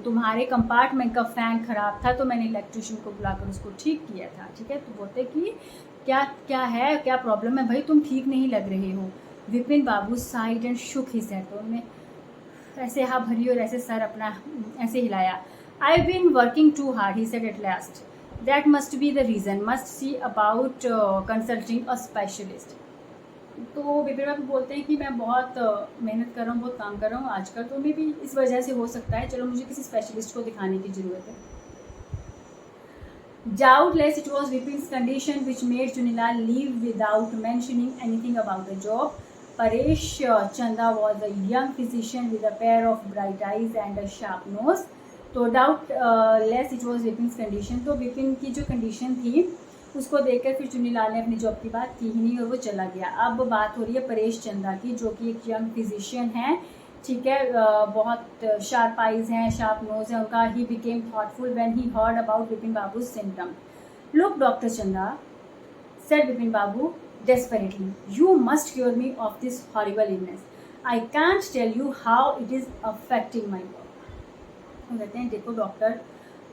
तुम्हारे कंपार्टमेंट का फ़ैन ख़राब था तो मैंने इलेक्ट्रिशियन को बुलाकर उसको ठीक किया था। ठीक है। तो बोलते कि क्या क्या है, क्या प्रॉब्लम है भाई, तुम ठीक नहीं लग रहे हो। Vipin Babu sighed and shook his head. तो उन्होंने ऐसे हाँ भरी और ऐसे सर अपना ऐसे हिलाया। I been working too hard, he said at last, that must be the reason, must see about consulting a specialist. तो विपिन बाबू बोलते हैं कि मैं बहुत मेहनत कर रहा हूँ, बहुत काम कर रहा हूँ आजकल, तो मे भी इस वजह से हो सकता है, चलो मुझे किसी स्पेशलिस्ट को दिखाने की ज़रूरत है। Doubtless it was Vipin's condition which made Chunilal leave without mentioning anything about the job. Paresh Chanda was a young physician with a pair of bright eyes and a sharp nose. तो doubtless it was Vipin's condition। तो विपिन की जो condition थी उसको देखकर फिर चुनीलाल ने अपनी जॉब की बात की ही नहीं और वो चला गया। अब बात हो रही है परेश चंदा की, जो कि एक यंग फिजिशियन है। ठीक है। बहुत शार्प आइज हैं, शार्प नोज है उनका। He became thoughtful when he heard about Vipin Babu's symptom. Look doctor Chanda, said Vipin Babu desperately, you must cure me of this horrible illness. I can't tell you how it is affecting my work. वो कहते हैं देखो doctor,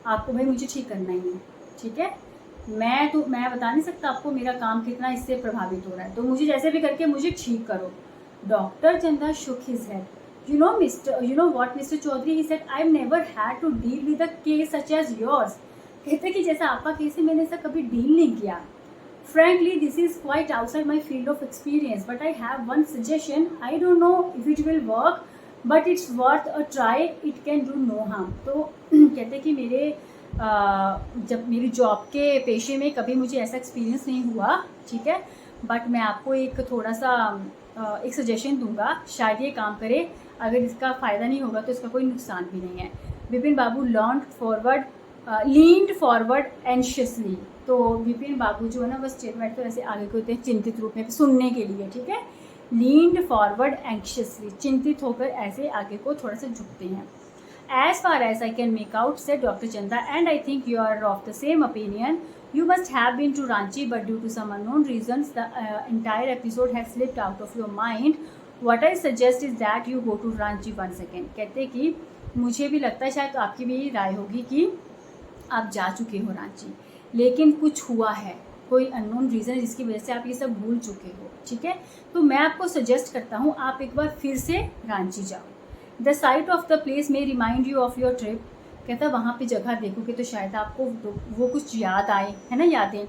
आपको भाई मुझे ठीक करना ही है। ठीक है। मैं बता नहीं सकता आपको मेरा काम कितना इससे प्रभावित हो रहा है, तो मुझे जैसे भी करके मुझे ठीक करो। डॉक्टर चंदा शुक his head. You know what, Mr. Chaudhary, he said, I've never had to deal with a case such as yours. कहते कि जैसा आपका केस है मैंने ऐसा कभी डील नहीं किया। Frankly, this is quite outside my field of experience, but I have one suggestion. I don't know if it will work, but it's worth a try. It can do no harm. तो कहते कि जब मेरी job के पेशे में कभी मुझे ऐसा एक्सपीरियंस नहीं हुआ। ठीक है। बट मैं आपको एक थोड़ा सा एक सजेशन दूंगा, शायद ये काम करे। अगर इसका फ़ायदा नहीं होगा तो इसका कोई नुकसान भी नहीं है। विपिन बाबू लीन्ड फॉरवर्ड एंशियसली। तो विपिन बाबू जो है ना बस स्टेटमेंट तो ऐसे आगे को होते हैं चिंतित रूप में सुनने के लिए। ठीक है। लीन्ड फॉरवर्ड एंशियसली, चिंतित होकर ऐसे आगे को थोड़ा सा झुकते हैं। As far as I can make out, said Dr. Chanda, and I think you are of the same opinion. You must have been to Ranchi, but due to some unknown reasons, the entire episode has slipped out of your mind. What I suggest is that you go to Ranchi once again. कहते कि मुझे भी लगता है शायद आपकी भी राय होगी कि आप जा चुके हो रांची, लेकिन कुछ हुआ है, कोई अननोन रीज़न है जिसकी वजह से आप ये सब भूल चुके हो। ठीक है। तो मैं आपको सजेस्ट करता हूँ आप एक बार फिर से रांची जाओ। The sight of the place may remind you of your trip. कहता वहाँ पे जगह देखोगे तो शायद आपको वो कुछ याद आए, है ना, यादें।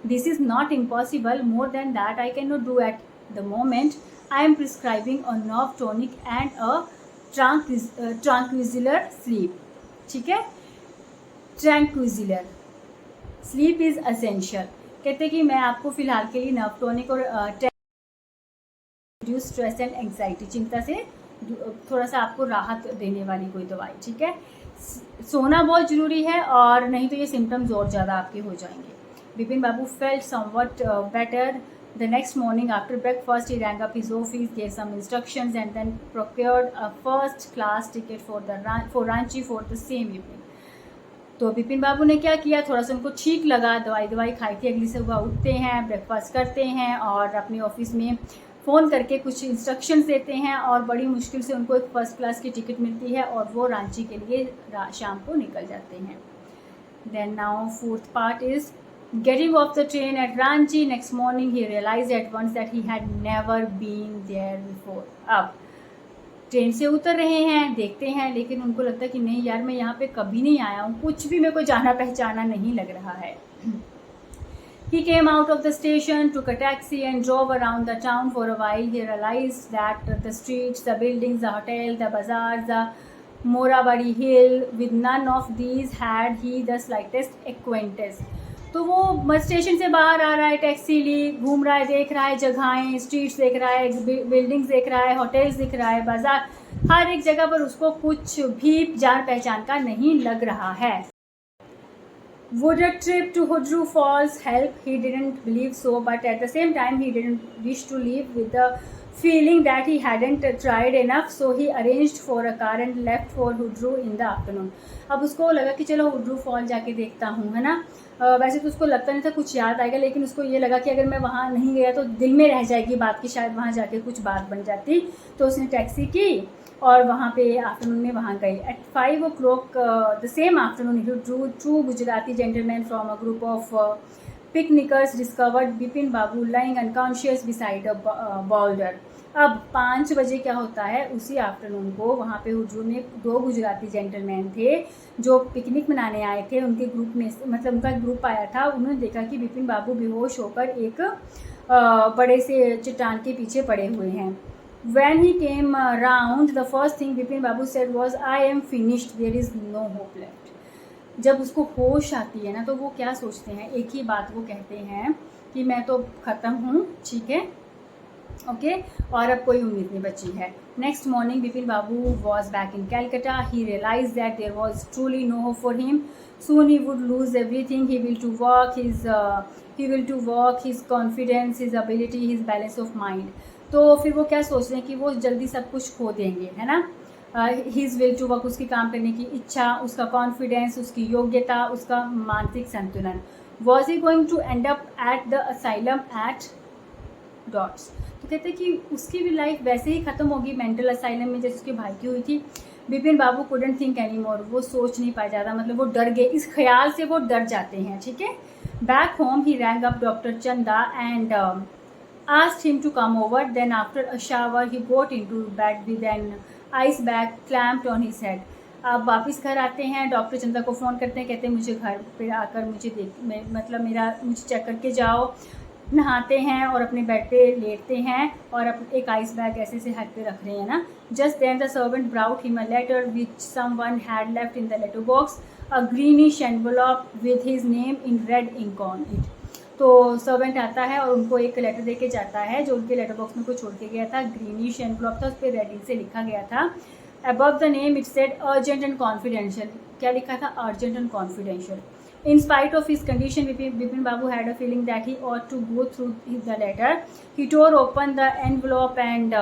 This is not impossible, more than that I can not do at the moment. I am prescribing a nerve tonic and a tranquilliser sleep. ठीक है। Tranquilliser sleep is essential. कहते कि मैं आपको फ़िलहाल के लिए नर्व टॉनिक और रिड्यूस स्ट्रेस एंड एंग्जाइटी, चिंता से थोड़ा सा आपको राहत देने वाली कोई दवाई। ठीक है। सोना बहुत ज़रूरी है और नहीं तो ये सिम्टम्स और ज़्यादा आपके हो जाएंगे। Vipin Babu felt somewhat better the next morning after breakfast. He rang up his office, gave some instructions and then procured a first class ticket for Ranchi for the same evening. तो विपिन बाबू ने क्या किया, थोड़ा सा उनको ठीक लगा, दवाई खाई थी। अगली सुबह उठते हैं, ब्रेकफास्ट करते हैं और अपने ऑफिस में फ़ोन करके कुछ इंस्ट्रक्शंस देते हैं और बड़ी मुश्किल से उनको एक फ़र्स्ट क्लास की टिकट मिलती है और वो रांची के लिए शाम को निकल जाते हैं। Then now fourth part is getting off the train at Ranchi. Next morning he realise at once that he had never been there before. अब ट्रेन से उतर रहे हैं, देखते हैं, लेकिन उनको लगता है कि नहीं यार मैं यहाँ पे कभी नहीं आया हूँ, कुछ भी मेरे को जाना पहचाना नहीं लग रहा है। He came out of the station, took a taxi and drove around the town for a while. He realized that the streets, the buildings, the hotel, the bazaars, the Morabadi Hill, with none of these had he the slightest acquaintance. तो वो station से बाहर आ रहा है, taxi ली, घूम रहा है, देख रहा है जगहें, स्ट्रीट्स देख रहा है, बिल्डिंग्स देख रहा है, होटल्स दिख रहा है, बाजार, हर एक जगह पर उसको कुछ भी जान पहचान का नहीं लग रहा है। Would a trip to Hudru Falls help? He didn't believe so, but at the same time he didn't wish to leave with the feeling that he hadn't tried enough, so he arranged for a car and left for Hudru in the afternoon. अब उसको लगा कि चलो हुड्रू fall जाके देखता हूँ, है ना। वैसे तो उसको लगता नहीं था कुछ याद आएगा, लेकिन उसको ये लगा कि अगर मैं वहाँ नहीं गया तो दिल में रह जाएगी बात, कि शायद वहाँ जाके कुछ बात बन जाती। तो उसने टैक्सी की और वहाँ पे आफ्टरनून में वहाँ गई। At 5 o'clock the same afternoon two Gujarati gentleman from a group of picnickers discovered Bipin Babu lying unconscious beside a boulder. अब 5 बजे क्या होता है, उसी आफ्टरनून को वहाँ पे हुड्रू में 2 गुजराती जेंटलमैन थे जो पिकनिक मनाने आए थे। उनके ग्रुप में मतलब उनका ग्रुप आया था। उन्होंने देखा कि बिपिन बाबू बेहोश होकर एक बड़े से चट्टान के पीछे पड़े हुए हैं। When he came round, the first thing Bipin Babu said was, "I am finished. There is no hope left." जब उसको होश आती है ना, तो वो क्या सोचते हैं, एक ही बात वो कहते हैं कि मैं तो ख़त्म हूँ, ठीक है, ओके, और अब कोई उम्मीद नहीं बची है। Next morning Bipin babu was back in Calcutta. He realise that there was truly no hope for him. Soon he would lose everything. He will to walk his confidence, his ability, his balance of mind. तो फिर वो क्या सोच रहे हैं कि वो जल्दी सब कुछ खो देंगे, है ना। हिज विल टू वर्क, उसकी काम करने की इच्छा, उसका कॉन्फिडेंस, उसकी योग्यता, उसका मानसिक संतुलन। Was he going to end up at the asylum at dots. तो कहते हैं कि उसकी भी लाइफ वैसे ही ख़त्म होगी मेंटल असाइलम में, जैसे उसके भाई की हुई थी। बिपिन बाबू कुडंट थिंक एनी मोर, वो सोच नहीं पाया ज़्यादा, मतलब वो डर गए, इस ख्याल से वो डर जाते हैं, ठीक है। बैक होम ही रैंग अप डॉक्टर चंदा and asked him to come over. Then after a shower he got into bed with an ice bag clamped on his head. अब वापस घर आते हैं, डॉक्टर चंदा को फ़ोन करते हैं, कहते हैं मुझे घर पे आकर मुझे चेक करके जाओ। नहाते हैं और अपने बेड पे लेटते हैं और एक आइस बैग ऐसे से हेड पे रख रहे हैं ना। Just then the servant brought him a letter which someone had left in the letter box, a greenish envelope with his name in red ink on it. तो सर्वेंट आता है और उनको एक लेटर दे के जाता है जो उनके लेटर बॉक्स में कोई छोड़ के गया था। ग्रीनिश एनवलप था, उस पर रेड इंक से लिखा गया था। Above the name it said urgent and confidential. क्या लिखा था? Urgent and confidential. In spite of his condition, Bipin Babu had a feeling that he ought to go through the letter. He tore open the envelope and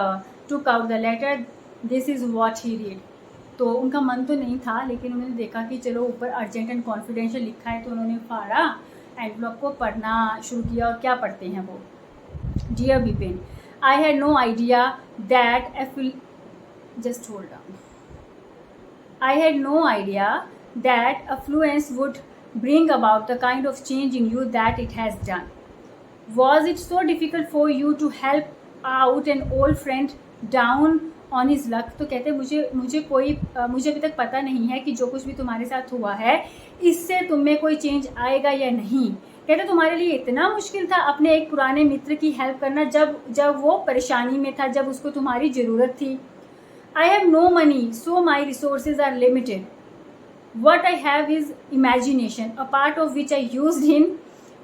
took out the letter. This is what he read. तो उनका मन तो नहीं था, लेकिन उन्होंने देखा कि चलो ऊपर अर्जेंट एंड कॉन्फिडेंशियल लिखा है, तो उन्होंने फाड़ा, एनवलप को पढ़ना शुरू किया। और क्या पढ़ते हैं वो? Dear Bipin, I had no idea that just hold on. I had no idea that affluence would bring about the kind of change in you that it has done. Was it so difficult for you to help out an old friend down on his luck? तो कहते मुझे अभी तक पता नहीं है कि जो कुछ भी तुम्हारे साथ हुआ है इससे तुम में कोई चेंज आएगा या नहीं। कहते तुम्हारे लिए इतना मुश्किल था अपने एक पुराने मित्र की हेल्प करना जब वो परेशानी में था, जब उसको तुम्हारी ज़रूरत थी। I have no money, so my resources are limited. What I have is imagination, a part of which I used in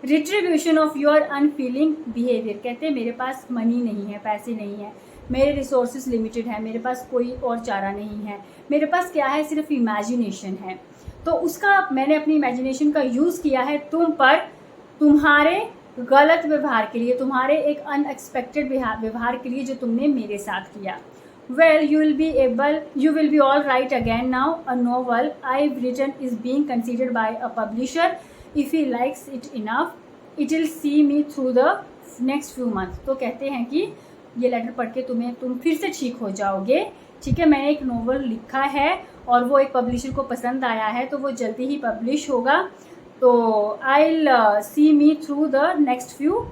retribution of your unfeeling behavior. कहते हैं मेरे पास मनी नहीं है, पैसे नहीं है, मेरे रिसोर्सेज लिमिटेड है, मेरे पास कोई और चारा नहीं है, मेरे पास क्या है, सिर्फ इमेजिनेशन है। तो उसका मैंने अपनी इमेजिनेशन का यूज़ किया है तुम पर, तुम्हारे गलत व्यवहार के लिए, तुम्हारे एक अनएक्सपेक्टेड व्यवहार के लिए जो तुमने मेरे साथ किया। Well, you will be all right again now. A novel I've written is being considered by a publisher. If he likes it enough, it will see me through the next few months. तो कहते हैं कि ये letter पढ़ के तुम फिर से ठीक हो जाओगे, ठीक है। मैंने एक नोवेल लिखा है और वो एक पब्लिशर को पसंद आया है, तो वो जल्दी ही पब्लिश होगा। तो I'll see me through the next few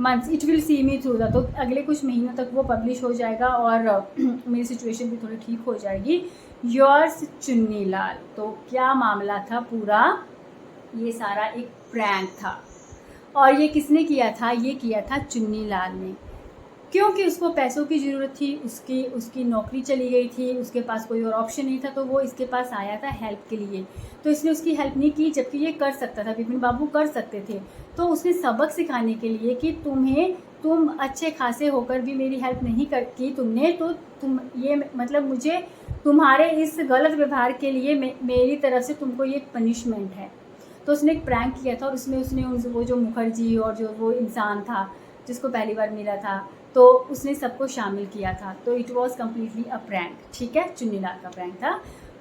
months, it will see me through the, तो अगले कुछ महीनों तक वो पब्लिश हो जाएगा और मेरी सिचुएशन भी थोड़ी ठीक हो जाएगी। योर्स चुन्नी लाल। तो क्या मामला था पूरा? ये सारा एक प्रैंक था और ये किसने किया था? ये किया था चुन्नी लाल ने। क्योंकि उसको पैसों की ज़रूरत थी, उसकी नौकरी चली गई थी, उसके पास कोई और ऑप्शन नहीं था, तो वो इसके पास आया था हेल्प के लिए। तो इसने उसकी हेल्प नहीं की, जबकि ये कर सकता था, विपिन बाबू कर सकते थे। तो उसने सबक सिखाने के लिए कि तुम अच्छे खासे होकर भी मेरी हेल्प नहीं कर की तुमने, तो तुम ये मतलब मुझे तुम्हारे इस गलत व्यवहार के लिए मेरी तरफ से तुमको ये पनिशमेंट है। तो उसने एक प्रैंक किया था और उसने वो जो मुखर्जी और जो वो इंसान था जिसको पहली बार मिला था, तो उसने सबको शामिल किया था। तो it was completely a prank, ठीक है, चुन्नीलाल का प्रैंक था।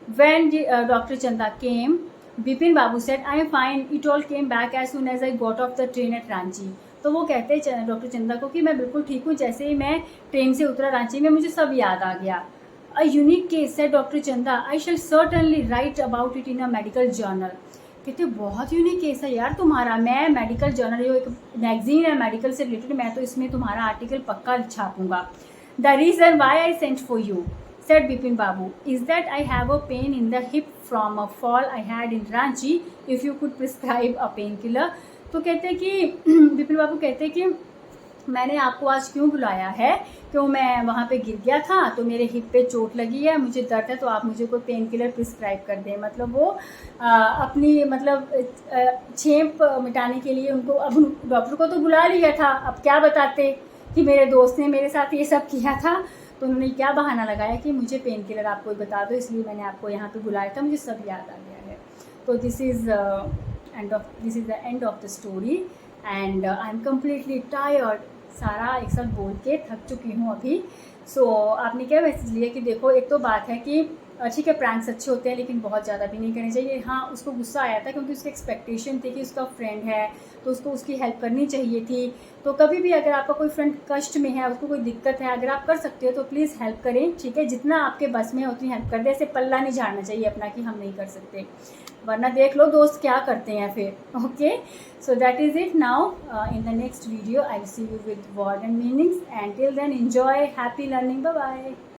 When doctor Chanda came, Bipin Babu said I am fine, it all came back as soon as I got off the train at Ranchi. तो वो कहते हैं डॉक्टर चंदा को कि मैं बिल्कुल ठीक हूँ, जैसे ही मैं ट्रेन से उतरा रांची में मुझे सब याद आ गया। A unique case said doctor Chanda, I shall certainly write about it in a medical journal. कहते बहुत यूनिक केस है यार तुम्हारा, मैं मेडिकल जर्नल, जो एक मैगजीन है मेडिकल से रिलेटेड, मैं तो इसमें तुम्हारा आर्टिकल पक्का छापूंगा। The reason why I sent for you, said Bipin Babu, is that I have a pain in the hip from a fall I had in Ranchi. If you could prescribe a painkiller. तो कहते हैं कि बिपिन बाबू कहते हैं कि मैंने आपको आज क्यों बुलाया है, क्यों मैं वहाँ पे गिर गया था, तो मेरे हिप पे चोट लगी है, मुझे दर्द है, तो आप मुझे कोई पेन किलर प्रिस्क्राइब कर दें। मतलब वो अपनी मतलब छेप मिटाने के लिए उनको, अब डॉक्टर को तो बुला लिया था, अब क्या बताते कि मेरे दोस्त ने मेरे साथ ये सब किया था। तो उन्होंने क्या बहाना लगाया कि मुझे पेन किलर आप कोई बता दो, इसलिए मैंने आपको यहाँ पे बुलाया था, मुझे सब याद आ गया है। तो this is the end of the story and I am completely tired. सारा एक साथ बोल के थक चुकी हूँ अभी। सो आपने क्या मैसेज लिया कि देखो, एक तो बात है कि ठीक है प्रैंक्स अच्छे होते हैं, लेकिन बहुत ज़्यादा भी नहीं करने चाहिए। हाँ, उसको गुस्सा आया था क्योंकि उसकी एक्सपेक्टेशन थी कि उसका फ्रेंड है तो उसको उसकी हेल्प करनी चाहिए थी। तो कभी भी अगर आपका कोई फ्रेंड कष्ट में है, उसको कोई दिक्कत है, अगर आप कर सकते हो तो प्लीज़ हेल्प करें, ठीक है, जितना आपके बस में उतनी हेल्प कर दे। ऐसे पल्ला नहीं झाड़ना चाहिए अपना कि हम नहीं कर सकते, वरना देख लो दोस्त क्या करते हैं फिर। Okay, so that is it. Now in the next video I will see you with word and meanings, and till then enjoy, happy learning, bye bye.